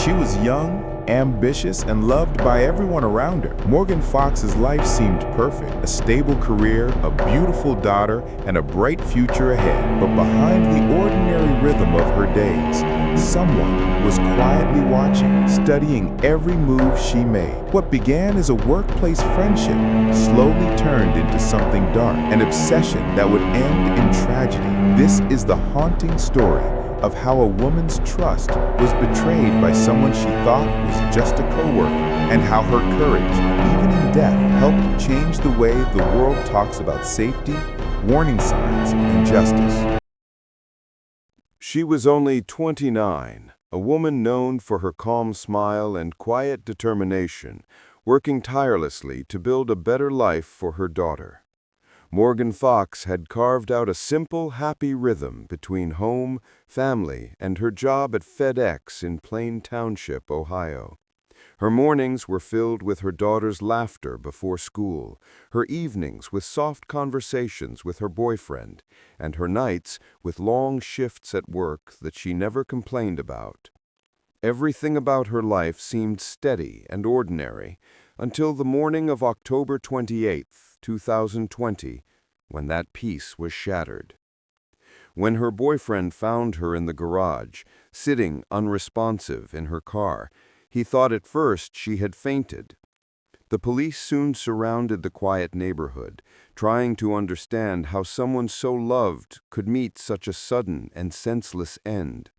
She was young, ambitious, and loved by everyone around her. Morgan Fox's life seemed perfect. A stable career, a beautiful daughter, and a bright future ahead. But behind the ordinary rhythm of her days, someone was quietly watching, studying every move she made. What began as a workplace friendship slowly turned into something dark, an obsession that would end in tragedy. This is the haunting story of how a woman's trust was betrayed by someone she thought was just a coworker, and how her courage, even in death, helped change the way the world talks about safety, warning signs, and justice. She was only 29, a woman known for her calm smile and quiet determination, working tirelessly to build a better life for her daughter. Morgan Fox had carved out a simple, happy rhythm between home, family, and her job at FedEx in Plain Township, Ohio. Her mornings were filled with her daughter's laughter before school, her evenings with soft conversations with her boyfriend, and her nights with long shifts at work that she never complained about. Everything about her life seemed steady and ordinary until the morning of October 28, 2020, when that peace was shattered. When her boyfriend found her in the garage, sitting unresponsive in her car, he thought at first she had fainted. The police soon surrounded the quiet neighborhood, trying to understand how someone so loved could meet such a sudden and senseless end.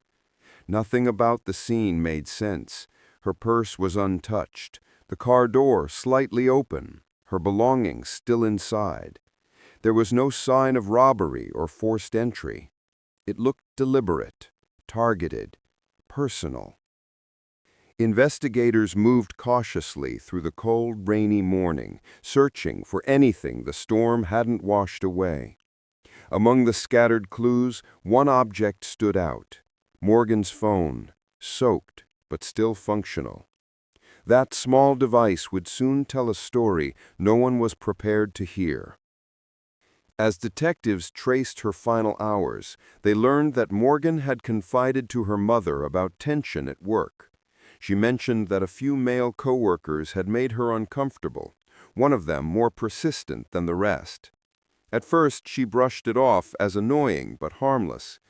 Nothing about the scene made sense. Her purse was untouched, the car door slightly open, her belongings still inside. There was no sign of robbery or forced entry. It looked deliberate, targeted, personal. Investigators moved cautiously through the cold, rainy morning, searching for anything the storm hadn't washed away. Among the scattered clues, one object stood out: Morgan's phone, soaked but still functional. That small device would soon tell a story no one was prepared to hear. As detectives traced her final hours, they learned that Morgan had confided to her mother about tension at work. She mentioned that a few male coworkers had made her uncomfortable, one of them more persistent than the rest. At first, she brushed it off as annoying but harmless.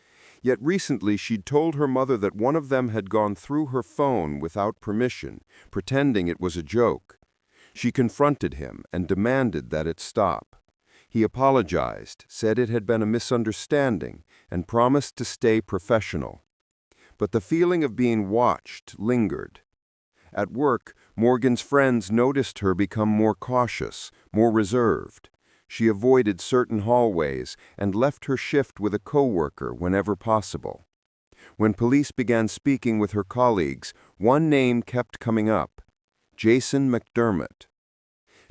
Yet recently she'd told her mother that one of them had gone through her phone without permission, pretending it was a joke. She confronted him and demanded that it stop. He apologized, said it had been a misunderstanding, and promised to stay professional. But the feeling of being watched lingered. At work, Morgan's friends noticed her become more cautious, more reserved. She avoided certain hallways and left her shift with a coworker whenever possible. When police began speaking with her colleagues, one name kept coming up: Jason McDermott.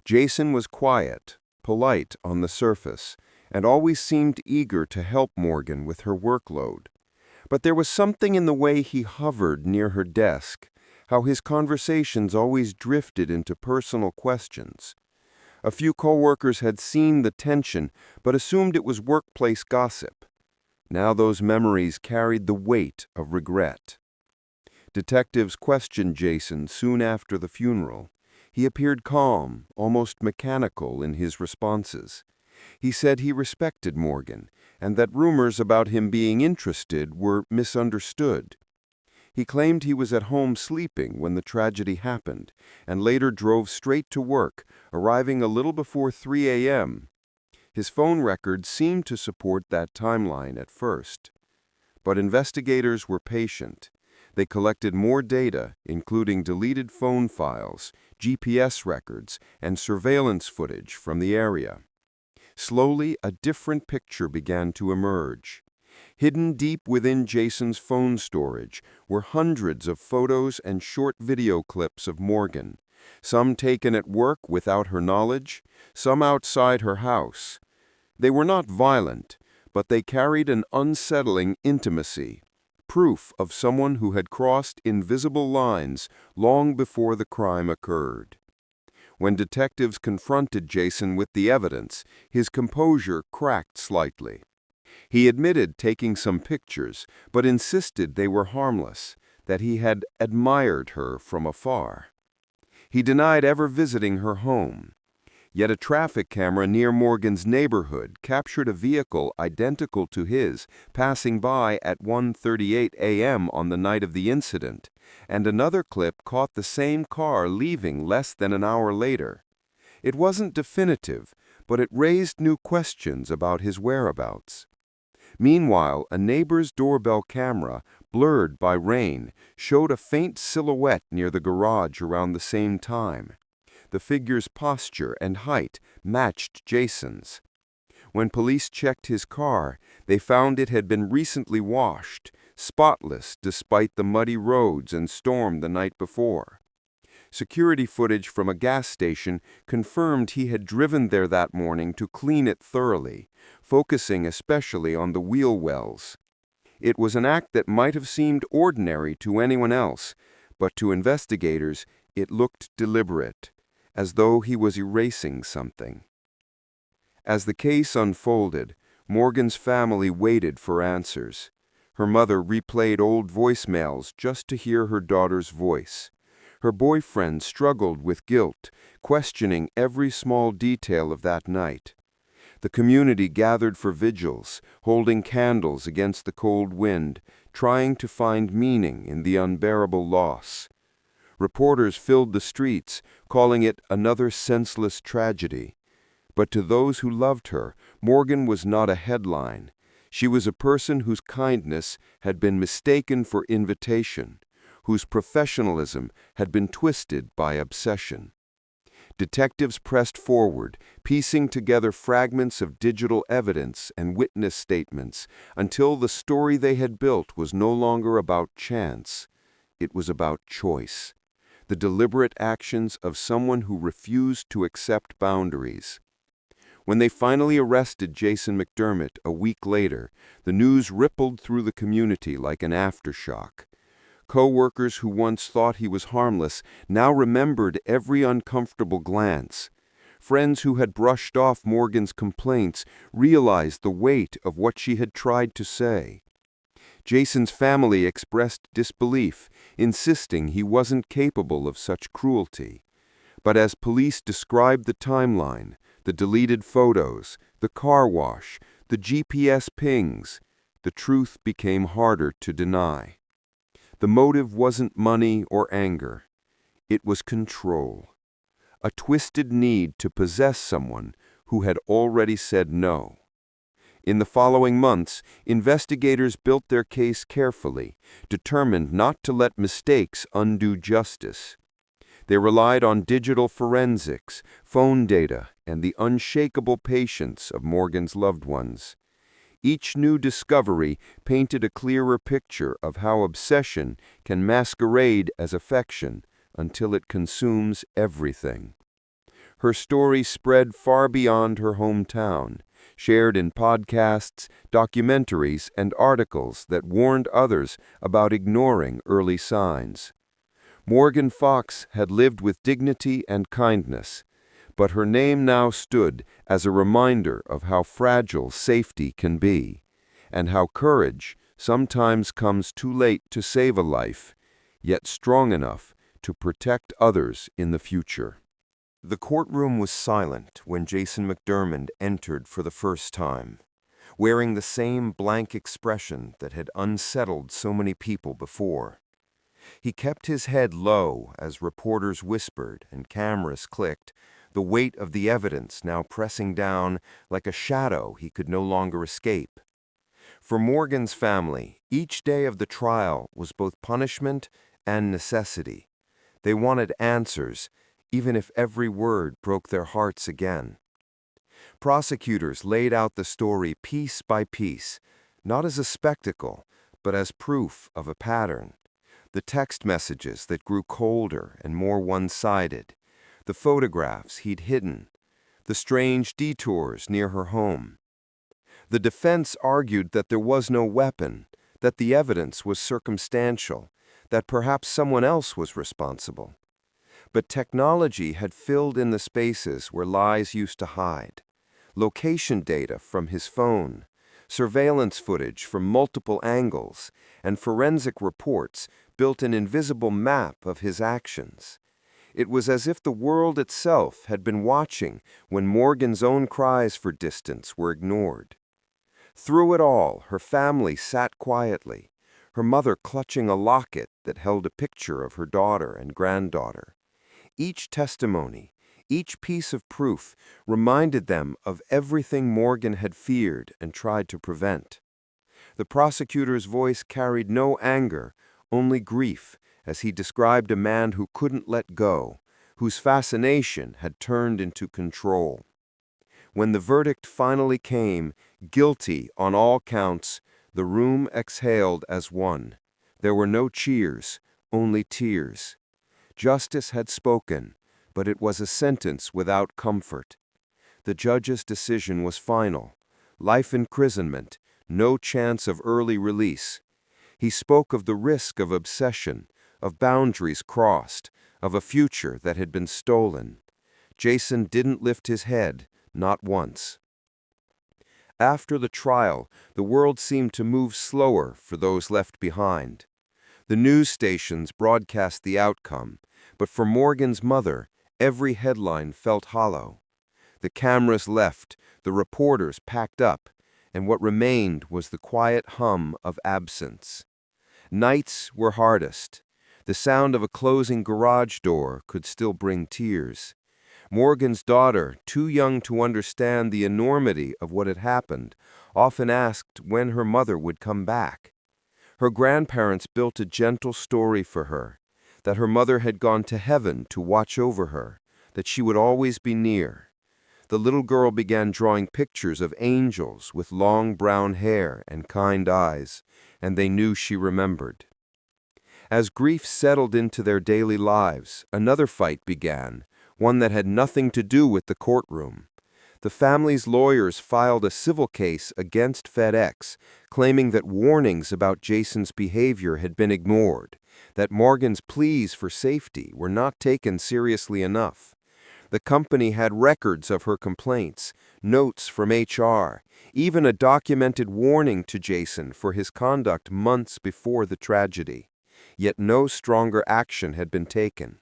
Jason was quiet, polite on the surface, and always seemed eager to help Morgan with her workload. But there was something in the way he hovered near her desk, how his conversations always drifted into personal questions. A few coworkers had seen the tension, but assumed it was workplace gossip. Now those memories carried the weight of regret. Detectives questioned Jason soon after the funeral. He appeared calm, almost mechanical in his responses. He said he respected Morgan, and that rumors about him being interested were misunderstood. He claimed he was at home sleeping when the tragedy happened, and later drove straight to work, arriving a little before 3 a.m. His phone records seemed to support that timeline at first. But investigators were patient. They collected more data, including deleted phone files, GPS records, and surveillance footage from the area. Slowly, a different picture began to emerge. Hidden deep within Jason's phone storage were hundreds of photos and short video clips of Morgan, some taken at work without her knowledge, some outside her house. They were not violent, but they carried an unsettling intimacy, proof of someone who had crossed invisible lines long before the crime occurred. When detectives confronted Jason with the evidence, his composure cracked slightly. He admitted taking some pictures, but insisted they were harmless, that he had admired her from afar. He denied ever visiting her home. Yet a traffic camera near Morgan's neighborhood captured a vehicle identical to his passing by at 1:38 a.m. on the night of the incident, and another clip caught the same car leaving less than an hour later. It wasn't definitive, but it raised new questions about his whereabouts. Meanwhile, a neighbor's doorbell camera, blurred by rain, showed a faint silhouette near the garage around the same time. The figure's posture and height matched Jason's. When police checked his car, they found it had been recently washed, spotless despite the muddy roads and storm the night before. Security footage from a gas station confirmed he had driven there that morning to clean it thoroughly, focusing especially on the wheel wells. It was an act that might have seemed ordinary to anyone else, but to investigators it looked deliberate, as though he was erasing something. As the case unfolded, Morgan's family waited for answers. Her mother replayed old voicemails just to hear her daughter's voice. Her boyfriend struggled with guilt, questioning every small detail of that night. The community gathered for vigils, holding candles against the cold wind, trying to find meaning in the unbearable loss. Reporters filled the streets, calling it another senseless tragedy. But to those who loved her, Morgan was not a headline. She was a person whose kindness had been mistaken for invitation, whose professionalism had been twisted by obsession. Detectives pressed forward, piecing together fragments of digital evidence and witness statements, until the story they had built was no longer about chance. It was about choice. The deliberate actions of someone who refused to accept boundaries. When they finally arrested Jason McDermott a week later, the news rippled through the community like an aftershock. Co-workers who once thought he was harmless now remembered every uncomfortable glance. Friends who had brushed off Morgan's complaints realized the weight of what she had tried to say. Jason's family expressed disbelief, insisting he wasn't capable of such cruelty. But as police described the timeline, the deleted photos, the car wash, the GPS pings, the truth became harder to deny. The motive wasn't money or anger. It was control. A twisted need to possess someone who had already said no. In the following months, investigators built their case carefully, determined not to let mistakes undo justice. They relied on digital forensics, phone data, and the unshakable patience of Morgan's loved ones. Each new discovery painted a clearer picture of how obsession can masquerade as affection until it consumes everything. Her story spread far beyond her hometown, shared in podcasts, documentaries, and articles that warned others about ignoring early signs. Morgan Fox had lived with dignity and kindness, but her name now stood as a reminder of how fragile safety can be, and how courage sometimes comes too late to save a life, yet strong enough to protect others in the future. The courtroom was silent when Jason McDermott entered for the first time, wearing the same blank expression that had unsettled so many people before. He kept his head low as reporters whispered and cameras clicked, the weight of the evidence now pressing down like a shadow he could no longer escape. For Morgan's family, each day of the trial was both punishment and necessity. They wanted answers, even if every word broke their hearts again. Prosecutors laid out the story piece by piece, not as a spectacle, but as proof of a pattern. The text messages that grew colder and more one-sided, the photographs he'd hidden, the strange detours near her home. The defense argued that there was no weapon, that the evidence was circumstantial, that perhaps someone else was responsible. But technology had filled in the spaces where lies used to hide. Location data from his phone, surveillance footage from multiple angles, and forensic reports built an invisible map of his actions. It was as if the world itself had been watching when Morgan's own cries for distance were ignored. Through it all, her family sat quietly, her mother clutching a locket that held a picture of her daughter and granddaughter. Each testimony, each piece of proof reminded them of everything Morgan had feared and tried to prevent. The prosecutor's voice carried no anger, only grief, as he described a man who couldn't let go, whose fascination had turned into control. When the verdict finally came, guilty on all counts, the room exhaled as one. There were no cheers, only tears. Justice had spoken, but it was a sentence without comfort. The judge's decision was final. Life imprisonment, no chance of early release. He spoke of the risk of obsession, of boundaries crossed, of a future that had been stolen. Jason didn't lift his head, not once. After the trial, the world seemed to move slower for those left behind. The news stations broadcast the outcome, but for Morgan's mother, every headline felt hollow. The cameras left, the reporters packed up, and what remained was the quiet hum of absence. Nights were hardest. The sound of a closing garage door could still bring tears. Morgan's daughter, too young to understand the enormity of what had happened, often asked when her mother would come back. Her grandparents built a gentle story for her, that her mother had gone to heaven to watch over her, that she would always be near. The little girl began drawing pictures of angels with long brown hair and kind eyes, and they knew she remembered. As grief settled into their daily lives, another fight began, one that had nothing to do with the courtroom. The family's lawyers filed a civil case against FedEx, claiming that warnings about Jason's behavior had been ignored, that Morgan's pleas for safety were not taken seriously enough. The company had records of her complaints, notes from HR, even a documented warning to Jason for his conduct months before the tragedy. Yet no stronger action had been taken.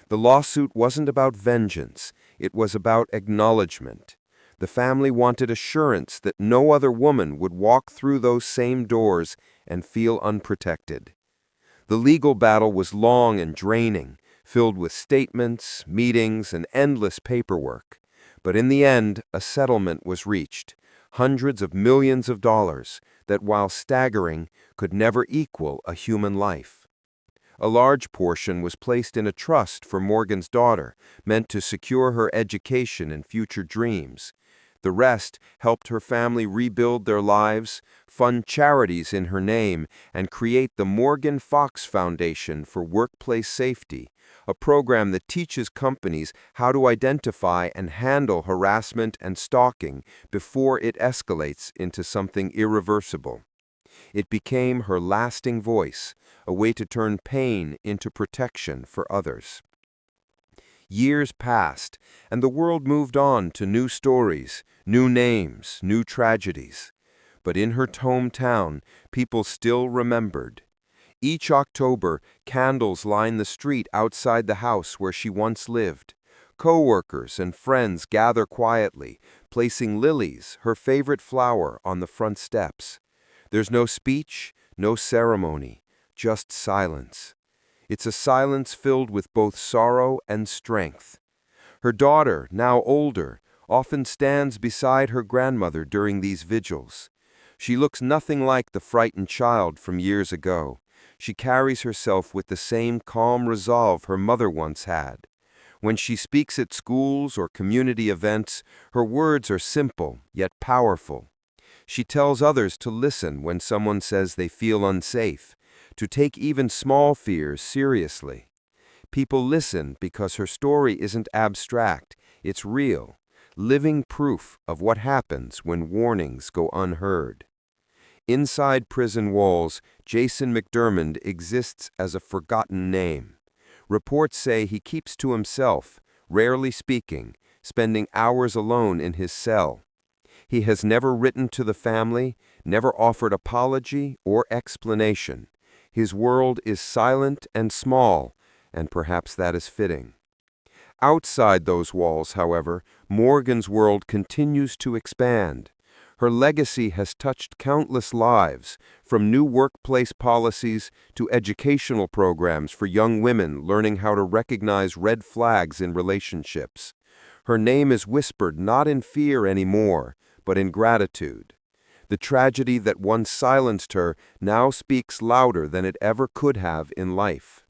The lawsuit wasn't about vengeance, it was about acknowledgement. The family wanted assurance that no other woman would walk through those same doors and feel unprotected. The legal battle was long and draining, filled with statements, meetings, and endless paperwork. But in the end, a settlement was reached, hundreds of millions of dollars, that while staggering, could never equal a human life. A large portion was placed in a trust for Morgan's daughter, meant to secure her education and future dreams. The rest helped her family rebuild their lives, fund charities in her name, and create the Morgan Fox Foundation for Workplace Safety, a program that teaches companies how to identify and handle harassment and stalking before it escalates into something irreversible. It became her lasting voice, a way to turn pain into protection for others. Years passed, and the world moved on to new stories, new names, new tragedies. But in her hometown, people still remembered. Each October, candles line the street outside the house where she once lived. Co-workers and friends gather quietly, placing lilies, her favorite flower, on the front steps. There's no speech, no ceremony, just silence. It's a silence filled with both sorrow and strength. Her daughter, now older, often stands beside her grandmother during these vigils. She looks nothing like the frightened child from years ago. She carries herself with the same calm resolve her mother once had. When she speaks at schools or community events, her words are simple yet powerful. She tells others to listen when someone says they feel unsafe, to take even small fears seriously. People listen because her story isn't abstract, it's real, living proof of what happens when warnings go unheard. Inside prison walls, Jason McDermott exists as a forgotten name. Reports say he keeps to himself, rarely speaking, spending hours alone in his cell. He has never written to the family, never offered apology or explanation. His world is silent and small, and perhaps that is fitting. Outside those walls, however, Morgan's world continues to expand. Her legacy has touched countless lives, from new workplace policies to educational programs for young women learning how to recognize red flags in relationships. Her name is whispered not in fear anymore, but in gratitude. The tragedy that once silenced her now speaks louder than it ever could have in life.